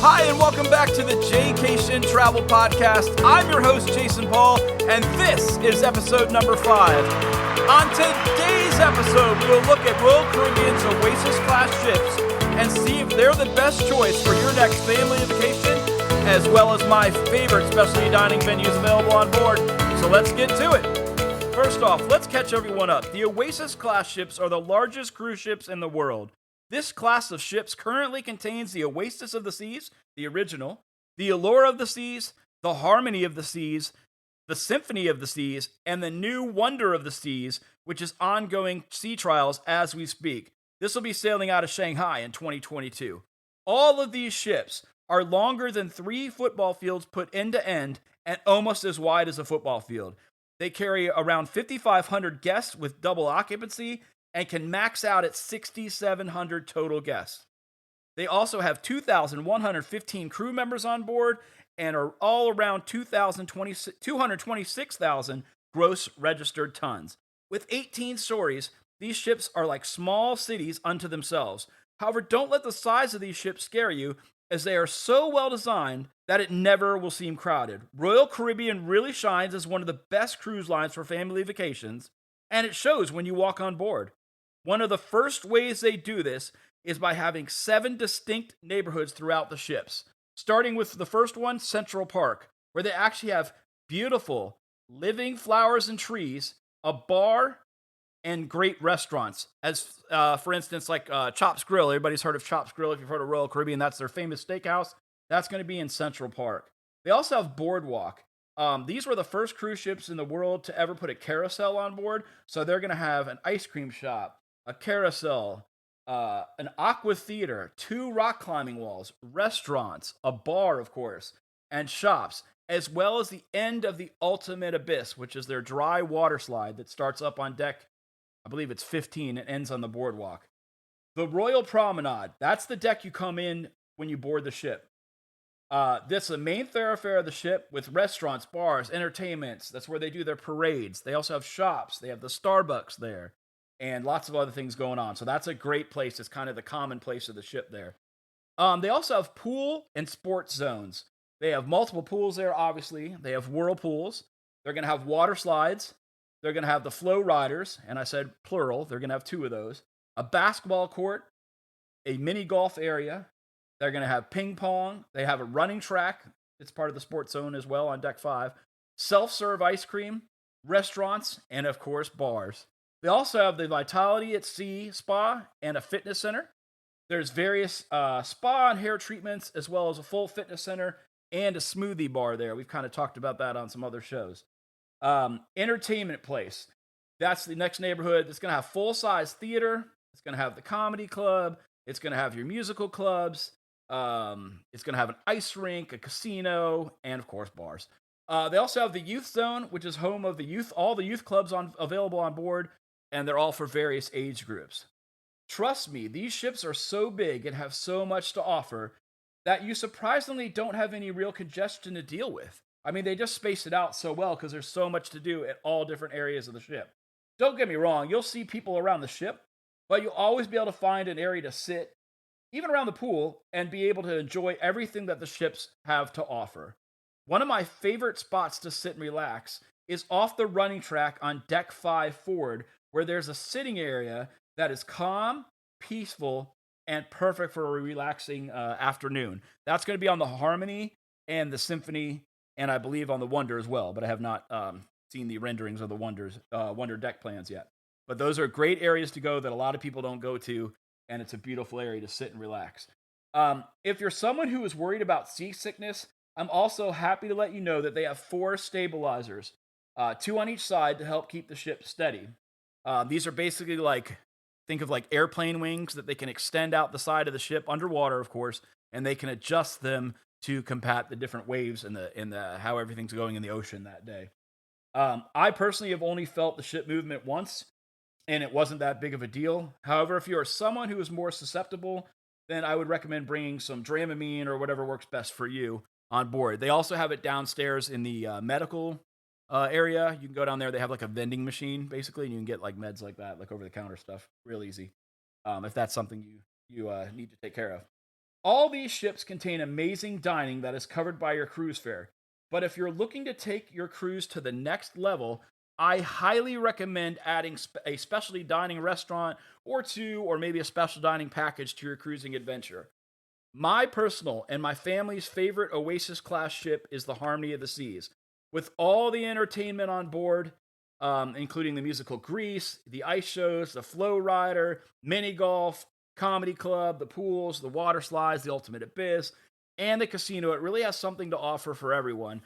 Hi, and welcome back to the J-Cation Travel Podcast. I'm your host, Jason Paul, and this is episode number 5. On today's episode, we'll look at Royal Caribbean's Oasis-class ships and see if they're the best choice for your next family vacation, as well as my favorite specialty dining venues available on board. So let's get to it. First off, let's catch everyone up. The Oasis-class ships are the largest cruise ships in the world. This class of ships currently contains the Oasis of the Seas, the original, the Allure of the Seas, the Harmony of the Seas, the Symphony of the Seas, and the new Wonder of the Seas, which is ongoing sea trials as we speak. This will be sailing out of Shanghai in 2022. All of these ships are longer than 3 football fields put end to end and almost as wide as a football field. They carry around 5,500 guests with double occupancy and can max out at 6,700 total guests. They also have 2,115 crew members on board and are all around 226,000 gross registered tons. With 18 stories, these ships are like small cities unto themselves. However, don't let the size of these ships scare you, as they are so well designed that it never will seem crowded. Royal Caribbean really shines as one of the best cruise lines for family vacations, and it shows when you walk on board. One of the first ways they do this is by having 7 distinct neighborhoods throughout the ships. Starting with the first one, Central Park, where they actually have beautiful living flowers and trees, a bar, and great restaurants. As for instance, like Chops Grill. Everybody's heard of Chops Grill. If you've heard of Royal Caribbean, that's their famous steakhouse. That's going to be in Central Park. They also have Boardwalk. These were the first cruise ships in the world to ever put a carousel on board. So they're going to have an ice cream shop, a carousel, an aqua theater, 2 rock climbing walls, restaurants, a bar, of course, and shops, as well as the end of the Ultimate Abyss, which is their dry water slide that starts up on deck, I believe it's 15, and ends on the boardwalk. The Royal Promenade, that's the deck you come in when you board the ship. This is the main thoroughfare of the ship with restaurants, bars, entertainments. That's where they do their parades. They also have shops. They have the Starbucks there and lots of other things going on. So that's a great place. It's kind of the common place of the ship there. They also have pool and sports zones. They have multiple pools there, obviously. They have whirlpools. They're going to have water slides. They're going to have the flow riders, and I said plural. They're going to have 2 of those. A basketball court, a mini golf area. They're going to have ping pong. They have a running track. It's part of the sports zone as well on deck 5. Self-serve ice cream, restaurants, and of course, bars. They also have the Vitality at Sea Spa and a fitness center. There's various spa and hair treatments, as well as a full fitness center and a smoothie bar there. We've kind of talked about that on some other shows. Entertainment place. That's the next neighborhood. It's going to have full-size theater. It's going to have the comedy club. It's going to have your musical clubs. It's going to have an ice rink, a casino, and of course, bars. They also have the youth zone, which is home of all the youth clubs available on board, and they're all for various age groups. Trust me, these ships are so big and have so much to offer that you surprisingly don't have any real congestion to deal with. I mean, they just space it out so well because there's so much to do at all different areas of the ship. Don't get me wrong, you'll see people around the ship, but you'll always be able to find an area to sit, even around the pool, and be able to enjoy everything that the ships have to offer. One of my favorite spots to sit and relax is off the running track on deck 5 forward, where there's a sitting area that is calm, peaceful, and perfect for a relaxing afternoon. That's going to be on the Harmony and the Symphony, and I believe on the Wonder as well, but I have not seen the renderings of the Wonder deck plans yet. But those are great areas to go that a lot of people don't go to, and it's a beautiful area to sit and relax. If you're someone who is worried about seasickness, I'm also happy to let you know that they have 4 stabilizers, 2 on each side to help keep the ship steady. These are basically think of like airplane wings that they can extend out the side of the ship underwater, of course, and they can adjust them to combat the different waves and the how everything's going in the ocean that day. I personally have only felt the ship movement once, and it wasn't that big of a deal. However, if you are someone who is more susceptible, then I would recommend bringing some Dramamine or whatever works best for you on board. They also have it downstairs in the medical area. You can go down there. They have like a vending machine, basically, and you can get like meds like that, like over-the-counter stuff, real easy, if that's something you need to take care of. All these ships contain amazing dining that is covered by your cruise fare. But if you're looking to take your cruise to the next level, I highly recommend adding a specialty dining restaurant or two, or maybe a special dining package to your cruising adventure. My personal and my family's favorite Oasis class ship is the Harmony of the Seas. With all the entertainment on board, including the musical Grease, the ice shows, the flow rider, mini golf, comedy club, the pools, the water slides, the ultimate abyss, and the casino, it really has something to offer for everyone.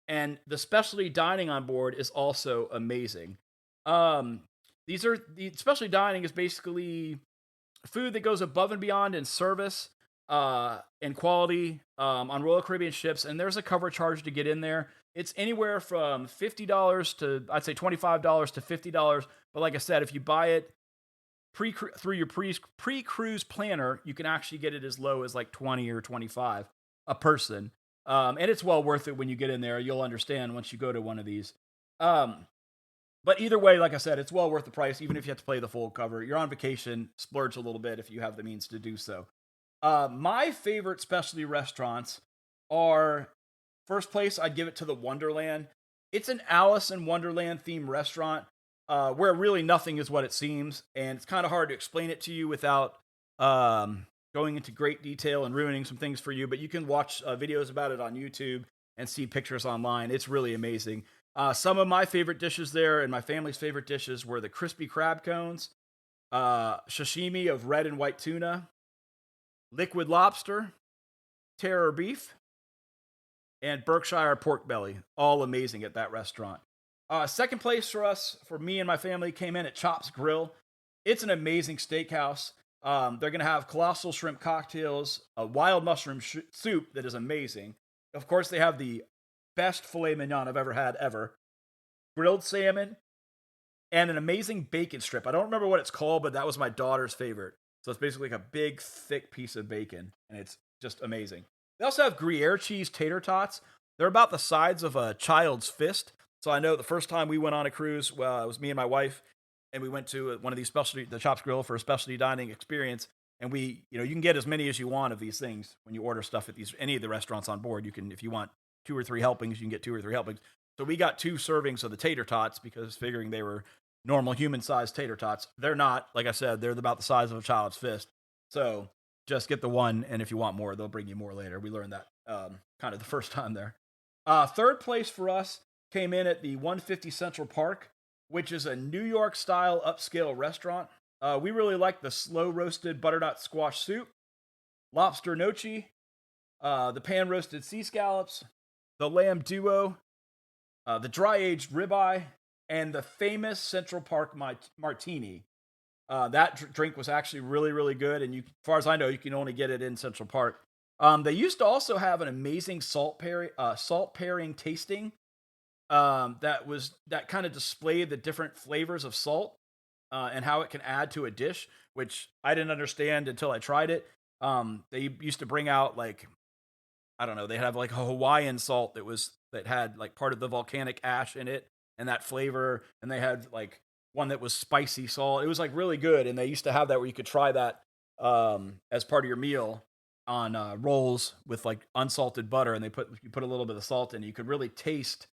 And the specialty dining on board is also amazing. The specialty dining is basically food that goes above and beyond in service and quality on Royal Caribbean ships, and there's a cover charge to get in there. It's anywhere from $50 to, I'd say, $25 to $50. But like I said, if you buy it through your pre-cruise planner, you can actually get it as low as like 20 or 25 a person. And it's well worth it when you get in there. You'll understand once you go to one of these. But either way, like I said, it's well worth the price, even if you have to pay the full cover. You're on vacation, splurge a little bit if you have the means to do so. My favorite specialty restaurants are, first place, I'd give it to the Wonderland. It's an Alice in Wonderland themed restaurant where really nothing is what it seems. And it's kind of hard to explain it to you without going into great detail and ruining some things for you. But you can watch videos about it on YouTube and see pictures online. It's really amazing. Some of my favorite dishes there and my family's favorite dishes were the crispy crab cones, sashimi of red and white tuna, liquid lobster, terror beef, and Berkshire pork belly. All amazing at that restaurant. Second place for me and my family, came in at Chops Grill. It's an amazing steakhouse. They're going to have colossal shrimp cocktails, a wild mushroom soup that is amazing. Of course, they have the best filet mignon I've ever had, grilled salmon, and an amazing bacon strip. I don't remember what it's called, but that was my daughter's favorite. So it's basically like a big, thick piece of bacon, and it's just amazing. They also have Gruyere cheese tater tots. They're about the size of a child's fist. So I know the first time we went on a cruise, well, it was me and my wife, and we went to one of these the Chops Grill for a specialty dining experience. And you can get as many as you want of these things when you order stuff at any of the restaurants on board. You can, if you want 2 or 3 helpings, you can get 2 or 3 helpings. So we got 2 servings of the tater tots because figuring they were normal human-sized tater tots. They're not, like I said, they're about the size of a child's fist. So just get the one, and if you want more, they'll bring you more later. We learned that kind of the first time there. Third place for us came in at the 150 Central Park, which is a New York-style upscale restaurant. We really like the slow-roasted butternut squash soup, lobster nochi, the pan-roasted sea scallops, the lamb duo, the dry-aged ribeye, and the famous Central Park martini. That drink was actually really, really good, and as far as I know, you can only get it in Central Park. They used to also have an amazing salt pairing tasting that kind of displayed the different flavors of salt and how it can add to a dish, which I didn't understand until I tried it. They used to bring out they had like a Hawaiian salt that had like part of the volcanic ash in it and that flavor, and they had like one that was spicy salt. It was like really good, and they used to have that where you could try that as part of your meal on rolls with like unsalted butter, and you put a little bit of salt in. You could really taste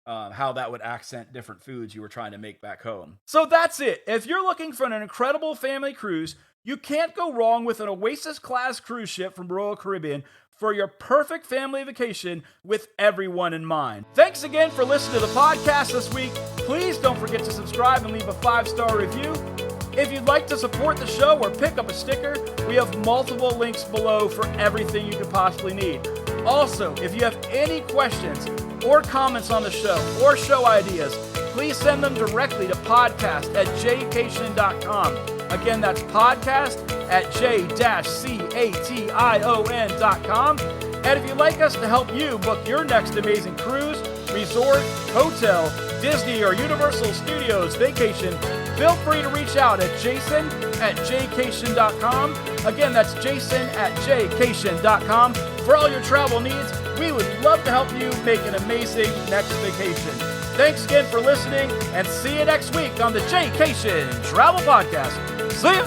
how that would accent different foods you were trying to make back home. So that's it. If you're looking for an incredible family cruise, you can't go wrong with an Oasis-class cruise ship from Royal Caribbean for your perfect family vacation with everyone in mind. Thanks again for listening to the podcast this week. Please don't forget to subscribe and leave a 5-star review. If you'd like to support the show or pick up a sticker, we have multiple links below for everything you could possibly need. Also, if you have any questions or comments on the show or show ideas, please send them directly to podcast@jcation.com. Again, that's podcast@j-cation.com. And if you'd like us to help you book your next amazing cruise, resort, hotel, Disney, or Universal Studios vacation, feel free to reach out at jason@jcation.com. Again, that's jason@jcation.com. For all your travel needs, we would love to help you make an amazing next vacation. Thanks again for listening, and see you next week on the J-Cation Travel Podcast. See ya!